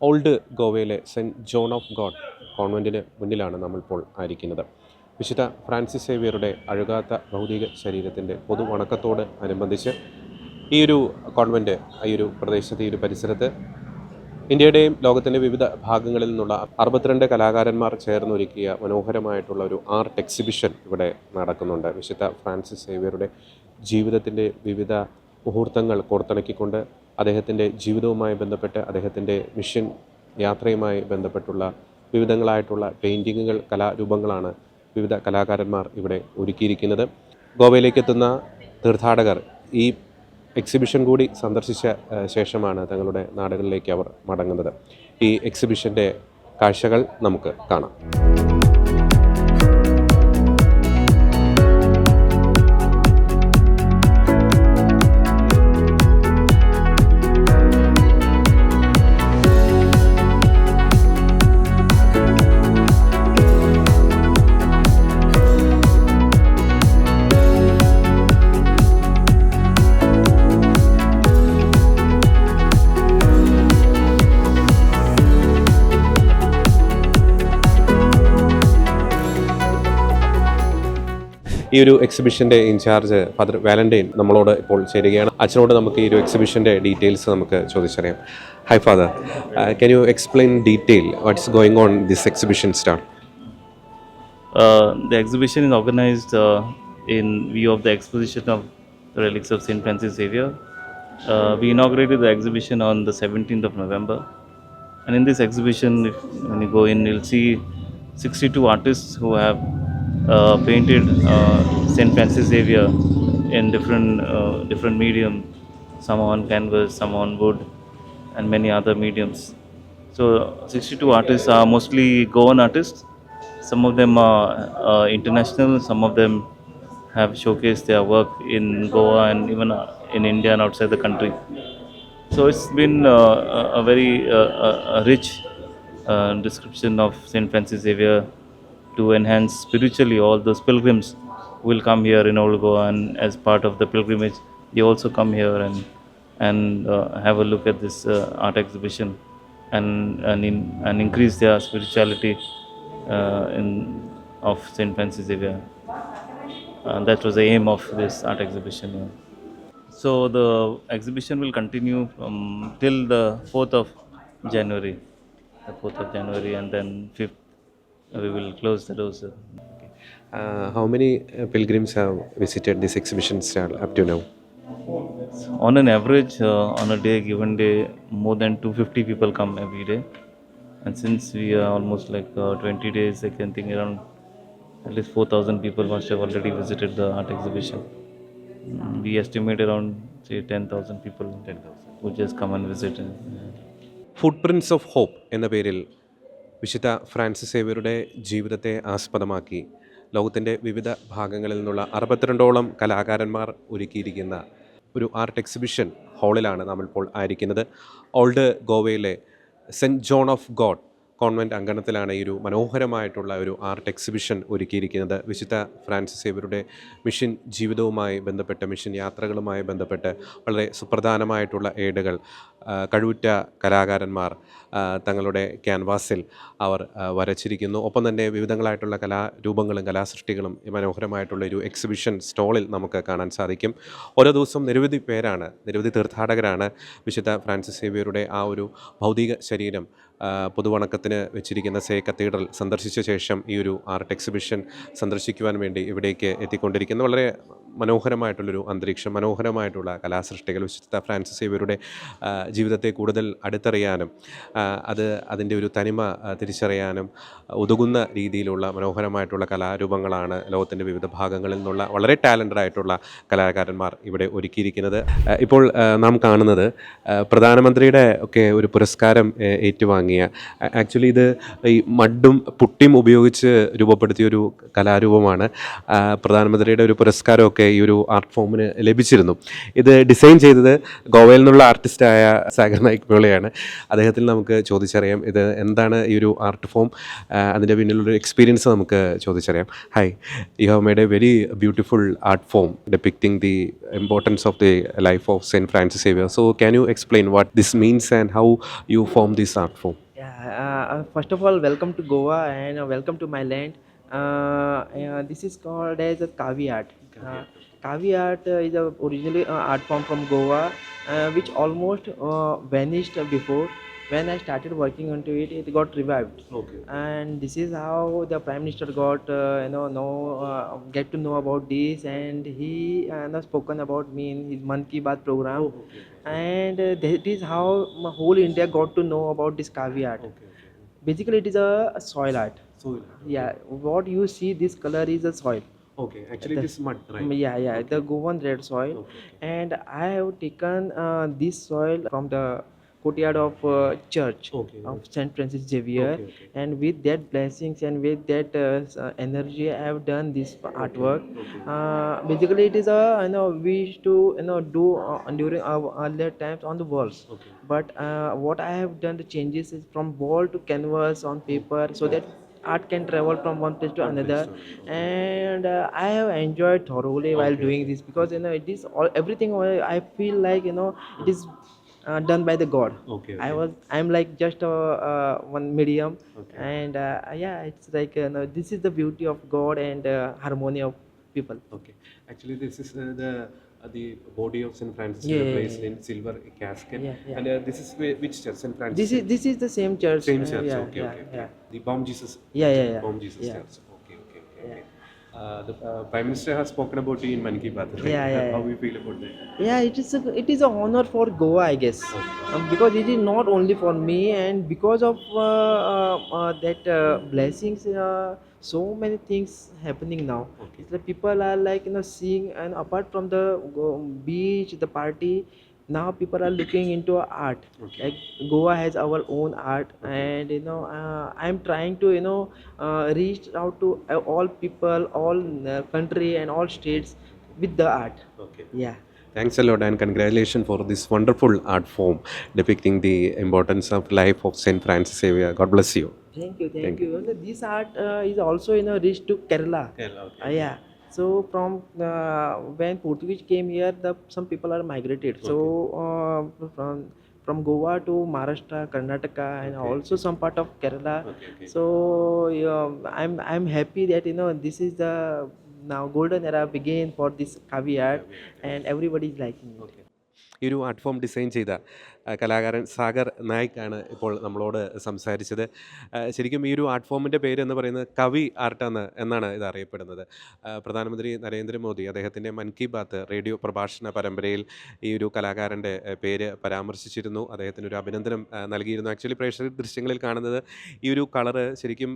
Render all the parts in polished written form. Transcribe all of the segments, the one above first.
Old ഗോവയിലെ Saint John of God കോൺവെൻറ്റിന് മുന്നിലാണ് നമ്മളിപ്പോൾ ആയിരിക്കുന്നത്. വിശുദ്ധ ഫ്രാൻസിസ് സേവിയറുടെ അഴുകാത്ത ഭൗതിക ശരീരത്തിൻ്റെ പൊതുവണക്കത്തോട് അനുബന്ധിച്ച് ഈ ഒരു കോൺവെൻറ്റ്, ഈ ഒരു പ്രദേശത്ത്, ഈ ഒരു പരിസരത്ത് ഇന്ത്യയുടെയും ലോകത്തിൻ്റെ വിവിധ ഭാഗങ്ങളിൽ നിന്നുള്ള 62 കലാകാരന്മാർ ചേർന്നൊരുക്കിയ മനോഹരമായിട്ടുള്ള ഒരു ആർട്ട് എക്സിബിഷൻ ഇവിടെ നടക്കുന്നുണ്ട്. വിശുദ്ധ ഫ്രാൻസിസ് സേവിയറുടെ ജീവിതത്തിൻ്റെ വിവിധ മുഹൂർത്തങ്ങൾ കോർത്തിണക്കിക്കൊണ്ട് അദ്ദേഹത്തിൻ്റെ ജീവിതവുമായി ബന്ധപ്പെട്ട്, അദ്ദേഹത്തിൻ്റെ മിഷൻ യാത്രയുമായി ബന്ധപ്പെട്ടുള്ള വിവിധങ്ങളായിട്ടുള്ള പെയിൻറ്റിങ്ങുകൾ, കലാരൂപങ്ങളാണ് വിവിധ കലാകാരന്മാർ ഇവിടെ ഒരുക്കിയിരിക്കുന്നത്. ഗോവയിലേക്ക് എത്തുന്ന തീർത്ഥാടകർ ഈ എക്സിബിഷൻ കൂടി സന്ദർശിച്ച ശേഷമാണ് തങ്ങളുടെ നാടുകളിലേക്ക് അവർ മടങ്ങുന്നത്. ഈ എക്സിബിഷൻ്റെ കാഴ്ചകൾ നമുക്ക് കാണാം. ഈ ഒരു എക്സിബിഷൻ്റെ ഇൻചാർജ് ഫാദർ വാലന്റൈൻ നമ്മളോട് ഇപ്പോൾ ചേരുകയാണ്. അച്ഛനോട് നമുക്ക് ഈ ഒരു എക്സിബിഷൻ്റെ ഡീറ്റെയിൽസ് നമുക്ക് ചോദിച്ചറിയാം. Hi father, can you explain detail what's going on this exhibition stall? The exhibition is organized in view of the exposition of the relics of St. Francis Xavier. We inaugurated the exhibition on the 17th of November. And in this exhibition, when you go in, you'll see 62 artists who have painted St. Francis Xavier in different mediums, some on canvas, some on wood, and many other mediums. So 62 artists are mostly Goan artists. Some of them are international, some of them have showcased their work in Goa and even in India and outside the country. So it's been a very rich description of St. Francis Xavier to enhance spiritually all those pilgrims who will come here in Old Goa, and as part of the pilgrimage they also come here and have a look at this art exhibition and increase their spirituality of St. Francis Xavier. That was the aim of this art exhibition. Yeah. So the exhibition will continue till the 4th of January. The 4th of January, and then 5th we will close the doors. How many pilgrims have visited this exhibition stall up to now? On an average, on a given day, more than 250 people come every day. And since we are almost like 20 days, I can think around at least 4,000 people must have already visited the art exhibition. We estimate around, say, 10,000 people who just come and visit. Foot prints of hope എന്ന പേരിൽ വിശുദ്ധ Francis സേവിയറുടെ ജീവിതത്തെ ആസ്പദമാക്കി ലോകത്തിൻ്റെ വിവിധ ഭാഗങ്ങളിൽ നിന്നുള്ള 62ഓളം കലാകാരന്മാർ ഒരുക്കിയിരിക്കുന്ന ഒരു ആർട്ട് എക്സിബിഷൻ ഹാളിലാണ് നമ്മളിപ്പോൾ ആയിരിക്കുന്നത്. ഓൾഡ് ഗോവയിലെ Saint John of God Convent അങ്കണത്തിലാണ് ഈ ഒരു മനോഹരമായിട്ടുള്ള ഒരു ആർട്ട് എക്സിബിഷൻ ഒരുക്കിയിരിക്കുന്നത്. വിശുദ്ധ ഫ്രാൻസിസ് സേവിയറുടെ മിഷൻ ജീവിതവുമായി ബന്ധപ്പെട്ട്, മിഷൻ യാത്രകളുമായി ബന്ധപ്പെട്ട് വളരെ സുപ്രധാനമായിട്ടുള്ള ഏടുകൾ കഴിവുറ്റ കലാകാരന്മാർ തങ്ങളുടെ ക്യാൻവാസിൽ അവർ വരച്ചിരിക്കുന്നു. ഒപ്പം തന്നെ വിവിധങ്ങളായിട്ടുള്ള കലാരൂപങ്ങളും കലാസൃഷ്ടികളും ഈ മനോഹരമായിട്ടുള്ള ഒരു എക്സിബിഷൻ സ്റ്റോളിൽ നമുക്ക് കാണാൻ സാധിക്കും. ഓരോ ദിവസവും നിരവധി പേരാണ്, നിരവധി തീർത്ഥാടകരാണ് വിശുദ്ധ ഫ്രാൻസിസ് സേവിയറുടെ ആ ഒരു ഭൗതിക ശരീരം പൊതുവണക്കത്തിന് വെച്ചിരിക്കുന്ന സേ കത്തീഡ്രൽ സന്ദർശിച്ച ശേഷം ഈ ഒരു ആർട്ട് എക്സിബിഷൻ സന്ദർശിക്കുവാൻ വേണ്ടി ഇവിടേക്ക് എത്തിക്കൊണ്ടിരിക്കുന്ന വളരെ മനോഹരമായിട്ടുള്ളൊരു അന്തരീക്ഷം, മനോഹരമായിട്ടുള്ള കലാസൃഷ്ടികൾ, വിശുദ്ധ ഫ്രാൻസിസ് സേവിയറുടെ ജീവിതത്തെ കൂടുതൽ അടുത്തറിയാനും അതിൻ്റെ ഒരു തനിമ തിരിച്ചറിയാനും ഉതകുന്ന രീതിയിലുള്ള മനോഹരമായിട്ടുള്ള കലാരൂപങ്ങളാണ് ലോകത്തിൻ്റെ വിവിധ ഭാഗങ്ങളിൽ നിന്നുള്ള വളരെ ടാലൻറ്റഡ് ആയിട്ടുള്ള കലാകാരന്മാർ ഇവിടെ ഒരുക്കിയിരിക്കുന്നത്. ഇപ്പോൾ നാം കാണുന്നത് പ്രധാനമന്ത്രിയുടെ ഒക്കെ ഒരു പുരസ്കാരം ഏറ്റുവാങ്ങിയ, ആക്ച്വലി ഇത് ഈ മഡും പുട്ടിയും ഉപയോഗിച്ച് രൂപപ്പെടുത്തിയൊരു കലാരൂപമാണ്. പ്രധാനമന്ത്രിയുടെ ഒരു പുരസ്കാരമൊക്കെ ഒക്കെ ഈ ഒരു ആർട്ട് ഫോമിന് ലഭിച്ചിരുന്നു. ഇത് ഡിസൈൻ ചെയ്തത് ഗോവയിൽ നിന്നുള്ള ആർട്ടിസ്റ്റായ സാഗർ നായിക് പിള്ളയാണ്. അദ്ദേഹത്തിൽ നമുക്ക് ചോദിച്ചറിയാം ഇത് എന്താണ് ഈ ഒരു ആർട്ട് ഫോം, അതിൻ്റെ പിന്നിലൊരു എക്സ്പീരിയൻസ് നമുക്ക് ചോദിച്ചറിയാം. Hi, you have made a very beautiful art form depicting the importance of the life of Saint Francis Xavier. So can you explain what this means and how you form this art form? Yeah, first of all, welcome to Goa and welcome to my land. This is called as a Kavi art. Kavi art is originally art form from Goa, which almost vanished before. When I started working onto it, it got revived. Okay. And this is how the Prime Minister got get to know about this, and he spoken about me in his Man Ki Baat program. And that is how whole India got to know about this Kavi art. Basically, it is a soil art. Soil. Yeah, what you see, this color is a soil. Okay. Actually, this mud, right? Yeah, the Goan red soil. And I have taken this soil from the courtyard of church of Saint Francis Xavier, and with that blessings and with that energy I have done this artwork. Basically, it is a we used to do during our earlier times on the walls. But what I have done the changes is from wall to canvas on paper, so that art can travel from one place to another. And I have enjoyed thoroughly while doing this, because it is all everything I feel like it is done by the God. I'm like just one medium. And yeah, it's like this is the beauty of God and harmony of people. Okay. Actually, this is the body of Saint Francis placed in silver casket. And this is which church? Saint Francis. This is the same church. Same church. Yeah, Okay. yeah. The Bomb Jesus. Yeah. Bomb Jesus church. Okay. The Prime Minister has spoken about you in Man Ki Baat. Right? Yeah. How you feel about that? Yeah, it is a honor for Goa, I guess. Because it is not only for me, and because of that blessings, so many things happening now. It's like people are like seeing, and apart from the beach, the party, now people are looking into art. Like Goa has our own art. And I'm trying to reach out to all people, all country and all states with the art. Okay. Yeah. Thanks a lot and congratulations for this wonderful art form depicting the importance of life of Saint Francis Xavier. God bless you. Thank you. Also, this art is also reached to Kerala. Yeah. So from when Portuguese came here, some people are migrated. So from Goa to Maharashtra, Karnataka, and also some part of Kerala. So I'm happy that this is the now golden era begin for this Kavi art, and everybody is liking it. ഈ ഒരു art form design ചെയ്ത കലാകാരൻ സാഗർ നായിക് ആണ് ഇപ്പോൾ നമ്മളോട് സംസാരിച്ചത്. ശരിക്കും ഈ ഒരു ആർട്ട് ഫോമിൻ്റെ പേര് എന്ന് പറയുന്നത് കവി ആർട്ട് എന്നാണ് ഇത് അറിയപ്പെടുന്നത്. പ്രധാനമന്ത്രി നരേന്ദ്രമോദി അദ്ദേഹത്തിൻ്റെ മൻ കി ബാത്ത് റേഡിയോ പ്രഭാഷണ പരമ്പരയിൽ ഈ ഒരു കലാകാരൻ്റെ പേര് പരാമർശിച്ചിരുന്നു. അദ്ദേഹത്തിനൊരു അഭിനന്ദനം നൽകിയിരുന്നു. ആക്ച്വലി പ്രേക്ഷക ദൃശ്യങ്ങളിൽ കാണുന്നത് ഈ ഒരു കളറ് ശരിക്കും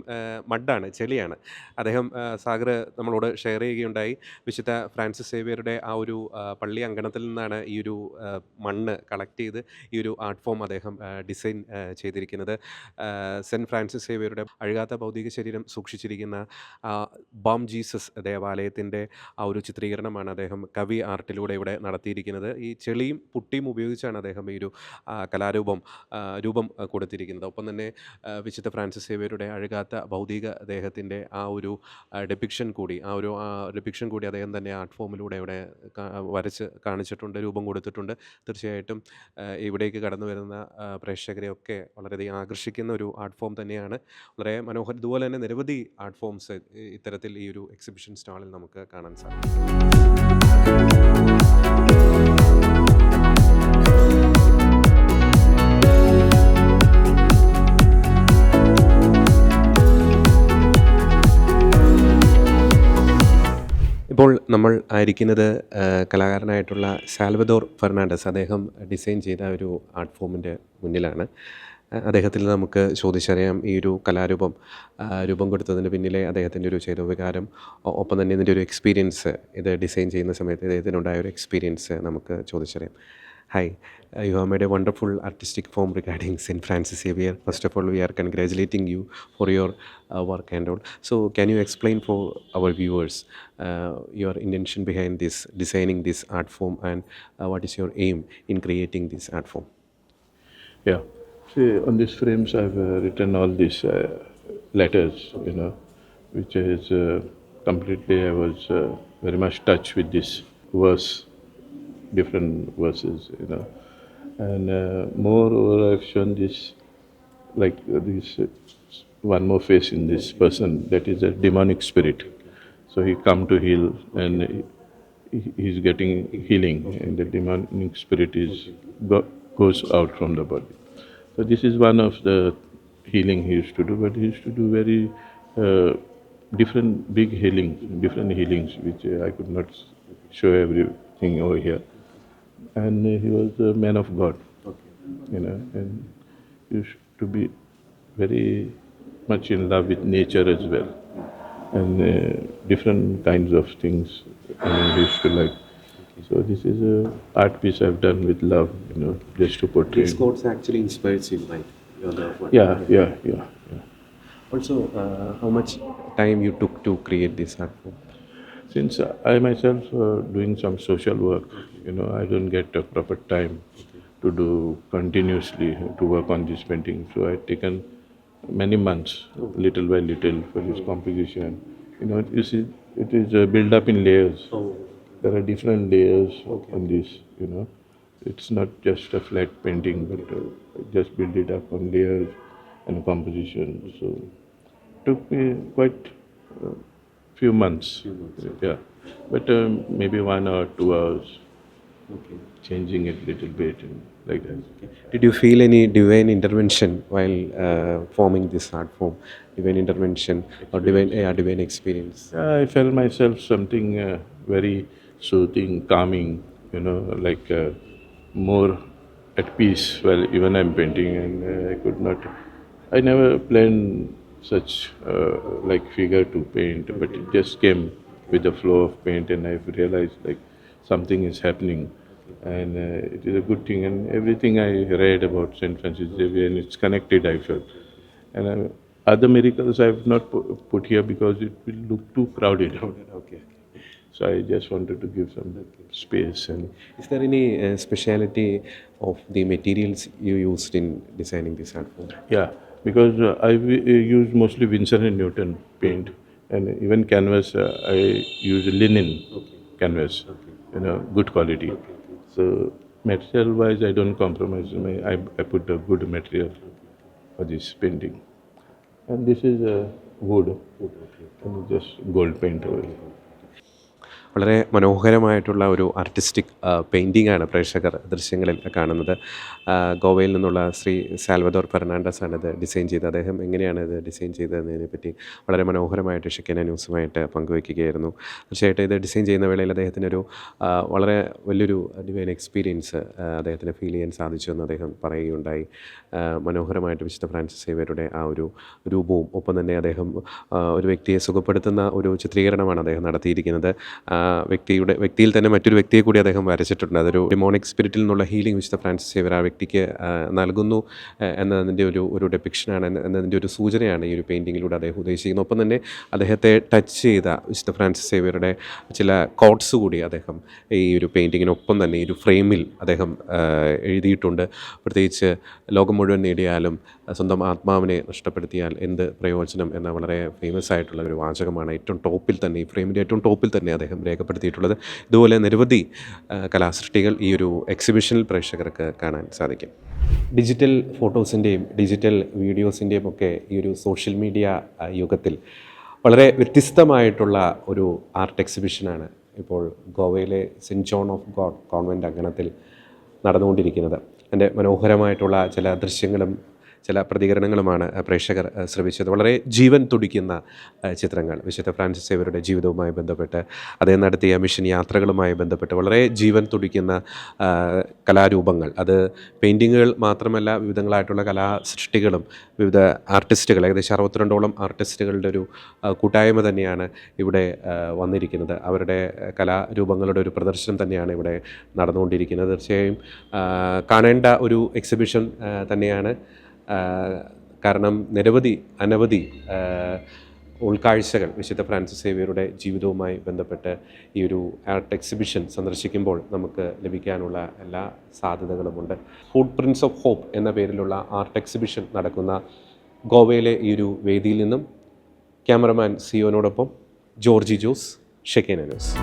മഡാണ്, ചെളിയാണ്. അദ്ദേഹം സാഗർ നമ്മളോട് ഷെയർ ചെയ്യുകയുണ്ടായി. വിശുദ്ധ ഫ്രാൻസിസ് സേവിയറുടെ ആ ഒരു പള്ളി അങ്കണത്തിൽ നിന്നാണ് ഈ ഒരു മണ്ണ് കളക്ട് ചെയ്ത് ഈ ഒരു ആർട്ട് ഫോം അദ്ദേഹം ഡിസൈൻ ചെയ്തിരിക്കുന്നത്. സെൻറ്റ് ഫ്രാൻസിസ് സേവിയറുടെ അഴുകാത്ത ഭൗതിക ശരീരം സൂക്ഷിച്ചിരിക്കുന്ന ബോം ജീസസ് ദേവാലയത്തിൻ്റെ ആ ഒരു ചിത്രീകരണമാണ് അദ്ദേഹം കവി ആർട്ടിലൂടെ ഇവിടെ നടത്തിയിരിക്കുന്നത്. ഈ ചെളിയും പുട്ടിയും ഉപയോഗിച്ചാണ് അദ്ദേഹം ഈ ഒരു രൂപം കൊടുത്തിരിക്കുന്നത്. ഒപ്പം തന്നെ വിശുദ്ധ ഫ്രാൻസിസ് സേവിയറുടെ അഴുകാത്ത ഭൗതിക ദേഹത്തിൻ്റെ ആ ഒരു ഡെപ്പിക്ഷൻ കൂടി അദ്ദേഹം തന്നെ ആർട്ട് ഫോമിലൂടെ ഇവിടെ വരച്ച് കാണിച്ചിട്ടുണ്ട്, രൂപം കൊടുത്തിട്ടുണ്ട്. തീർച്ചയായിട്ടും ഇവിടേക്ക് കടന്നു വരുന്ന പ്രേക്ഷകരെയൊക്കെ വളരെയധികം ആകർഷിക്കുന്ന ഒരു ആർട്ട് ഫോം തന്നെയാണ്. വളരെ മനോഹരം. ഇതുപോലെ തന്നെ നിരവധി ആർട്ട് ഫോംസ് ഇത്തരത്തിൽ ഈ ഒരു എക്സിബിഷൻ സ്റ്റാളിൽ നമുക്ക് കാണാൻ സാധിക്കും. ഇപ്പോൾ നമ്മൾ ആയിരിക്കുന്നത് കലാകാരനായിട്ടുള്ള സാൽവദോർ ഫെർണാണ്ടസ്. അദ്ദേഹം ഡിസൈൻ ചെയ്ത ഒരു ആർട്ട് ഫോമിൻ്റെ മുന്നിലാണ്. അദ്ദേഹത്തിൽ നമുക്ക് ചോദിച്ചറിയാം ഈ ഒരു കലാരൂപം രൂപം കൊടുത്തതിന് പിന്നിലെ അദ്ദേഹത്തിൻ്റെ ഒരു ചേതോവികാരം, ഒപ്പം തന്നെ ഇതിൻ്റെ ഒരു എക്സ്പീരിയൻസ്, ഇത് ഡിസൈൻ ചെയ്യുന്ന സമയത്ത് അദ്ദേഹത്തിനുണ്ടായ ഒരു എക്സ്പീരിയൻസ് നമുക്ക് ചോദിച്ചറിയാം. Hi, you have made a wonderful artistic form regarding St. Francis Xavier. First of all, we are congratulating you for your work and all. So, can you explain for our viewers your intention behind this, designing this art form, and what is your aim in creating this art form? Yeah. See, on these frames, I've written all these letters, which is completely, I was very much touched with this verse, different verses. And moreover, I've shown this, like this one more face in this person, that is a demonic spirit. So he come to heal, and he's getting healing, and the demonic spirit goes out from the body. So this is one of the healing he used to do, but he used to do very different big different healings, which I could not show everything over here. And he was a man of God, and used to be very much in love with nature as well, and different kinds of things. He used to like. So this is a art piece I've done with love, just to portray. These quotes actually inspires you, right? Your love one. Yeah. Also, how much time you took to create this art form? Since I myself doing some social work, I don't get a proper time to do continuously to work on this painting. So I've taken many months, little by little, for this composition. You see, it is built up in layers. There are different layers on this. It's not just a flat painting, but just build it up on layers and composition. So it took me quite few months. Yeah, but maybe 1 or 2 hours, changing it little bit and like that. Did you feel any divine intervention while forming this art form? Divine intervention or divine experience? I felt myself something very soothing, calming, like more at peace while even I'm painting, and I never planned such like figure to paint, but it just came with the flow of paint, and I've realized like something is happening, and it is a good thing. And everything I read about Saint Francis Xavier, and it's connected, I felt. And other miracles I've not put here because it will look too crowded. Okay. So I just wanted to give some space. And Is there any speciality of the materials you used in designing this art form? yeah, because I use mostly Winsor and Newton paint, and even canvas I use linen canvas, good quality. So material wise, I don't compromise. I put a good material for this painting, and this is wood, and just gold paint over it. വളരെ മനോഹരമായിട്ടുള്ള ഒരു artistic painting ആണ് പ്രേക്ഷകർ ദൃശ്യങ്ങളിൽ കാണുന്നത്. ഗോവയിൽ നിന്നുള്ള Shri Salvador Fernandez ആണ് ഇത് ഡിസൈൻ ചെയ്തത്. അദ്ദേഹം എങ്ങനെയാണ് ഇത് ഡിസൈൻ ചെയ്തതെന്നതിനെപ്പറ്റി വളരെ മനോഹരമായിട്ട് ഷെക്കിന ന്യൂസുമായിട്ട് പങ്കുവയ്ക്കുകയായിരുന്നു. തീർച്ചയായിട്ടും ഇത് ഡിസൈൻ ചെയ്യുന്ന വേളയിൽ അദ്ദേഹത്തിനൊരു വളരെ വലിയൊരു ഡിവൈൻ എക്സ്പീരിയൻസ് അദ്ദേഹത്തിന് ഫീൽ ചെയ്യാൻ സാധിച്ചു എന്ന് അദ്ദേഹം പറയുകയുണ്ടായി. മനോഹരമായിട്ട് വിശുദ്ധ ഫ്രാൻസിസ് സേവ്യറുടെ ആ ഒരു രൂപവും ഒപ്പം തന്നെ അദ്ദേഹം ഒരു വ്യക്തിയെ സുഖപ്പെടുത്തുന്ന ഒരു ചിത്രീകരണമാണ് അദ്ദേഹം നടത്തിയിരിക്കുന്നത്. വ്യക്തിയിൽ തന്നെ മറ്റൊരു വ്യക്തിയെ കൂടി അദ്ദേഹം വരച്ചിട്ടുണ്ട്. അതൊരു ഡിമോണിക് സ്പിരിറ്റിൽ നിന്നുള്ള ഹീലിംഗ് വിശുദ്ധ ഫ്രാൻസിസ് സേവ്യർ ആ വ്യക്തിക്ക് നൽകുന്നു എന്നതിൻ്റെ ഒരു ഡെപ്പിക്ഷനാണ്, എന്നതിൻ്റെ ഒരു സൂചനയാണ് ഈ ഒരു പെയിൻറ്റിങ്ങിലൂടെ അദ്ദേഹം ഉദ്ദേശിക്കുന്നത്. ഒപ്പം തന്നെ അദ്ദേഹത്തെ ടച്ച് ചെയ്ത വിശുദ്ധ ഫ്രാൻസിസ് സേവ്യറുടെ ചില കോട്ട്സ് കൂടി അദ്ദേഹം ഈ ഒരു പെയിൻറ്റിങ്ങിനൊപ്പം തന്നെ ഈ ഒരു ഫ്രെയിമിൽ അദ്ദേഹം എഴുതിയിട്ടുണ്ട്. പ്രത്യേകിച്ച് ലോകം മുഴുവൻ നേടിയാലും സ്വന്തം ആത്മാവിനെ നഷ്ടപ്പെടുത്തിയാൽ എന്ത് പ്രയോജനം എന്ന വളരെ ഫേമസ് ആയിട്ടുള്ള ഒരു വാചകമാണ് ഏറ്റവും ടോപ്പിൽ തന്നെ, ഈ ഫ്രെയിമിൻ്റെ ഏറ്റവും ടോപ്പിൽ തന്നെ അദ്ദേഹം രേഖപ്പെടുത്തിയിട്ടുള്ളത്. ഇതുപോലെ നിരവധി കലാസൃഷ്ടികൾ ഈ ഒരു എക്സിബിഷനിൽ പ്രേക്ഷകർക്ക് കാണാൻ സാധിക്കും. ഡിജിറ്റൽ ഫോട്ടോസിൻ്റെയും ഡിജിറ്റൽ വീഡിയോസിൻ്റെയും ഒക്കെ ഈ ഒരു സോഷ്യൽ മീഡിയ യുഗത്തിൽ വളരെ വ്യത്യസ്തമായിട്ടുള്ള ഒരു ആർട്ട് എക്സിബിഷനാണ് ഇപ്പോൾ ഗോവയിലെ Saint John of God convent അങ്കണത്തിൽ നടന്നുകൊണ്ടിരിക്കുന്നത്. എൻ്റെ മനോഹരമായിട്ടുള്ള ചില ദൃശ്യങ്ങളും ചില പ്രതികരണങ്ങളുമാണ് പ്രേക്ഷകർ ശ്രവിച്ചത്. വളരെ ജീവൻ തുടിക്കുന്ന ചിത്രങ്ങൾ വിശുദ്ധ ഫ്രാൻസിസ് സേവ്യറുടെ ജീവിതവുമായി ബന്ധപ്പെട്ട് അദ്ദേഹം നടത്തിയ മിഷൻ യാത്രകളുമായി ബന്ധപ്പെട്ട് വളരെ ജീവൻ തുടിക്കുന്ന കലാരൂപങ്ങൾ, അത് പെയിൻറ്റിങ്ങുകൾ മാത്രമല്ല, വിവിധങ്ങളായിട്ടുള്ള കലാസൃഷ്ടികളും വിവിധ ആർട്ടിസ്റ്റുകൾ, ഏകദേശം 62ഓളം ആർട്ടിസ്റ്റുകളുടെ ഒരു കൂട്ടായ്മ തന്നെയാണ് ഇവിടെ വന്നിരിക്കുന്നത്. അവരുടെ കലാരൂപങ്ങളുടെ ഒരു പ്രദർശനം തന്നെയാണ് ഇവിടെ നടന്നുകൊണ്ടിരിക്കുന്നത്. തീർച്ചയായും കാണേണ്ട ഒരു എക്സിബിഷൻ തന്നെയാണ്. കാരണം അനവധി ഉൾക്കാഴ്ചകൾ വിശുദ്ധ ഫ്രാൻസിസ് സേവ്യറുടെ ജീവിതവുമായി ബന്ധപ്പെട്ട് ഈ ഒരു ആർട്ട് എക്സിബിഷൻ സന്ദർശിക്കുമ്പോൾ നമുക്ക് ലഭിക്കാനുള്ള എല്ലാ സാധ്യതകളുമുണ്ട്. ഫുട് പ്രിൻറ്റ്സ് ഓഫ് ഹോപ്പ് എന്ന പേരിലുള്ള ആർട്ട് എക്സിബിഷൻ നടക്കുന്ന ഗോവയിലെ ഈ ഒരു വേദിയിൽ നിന്നും ക്യാമറമാൻ സിയോനോടൊപ്പം ജോർജി ജോസ്, ഷെക്കേന ന്യൂസ്.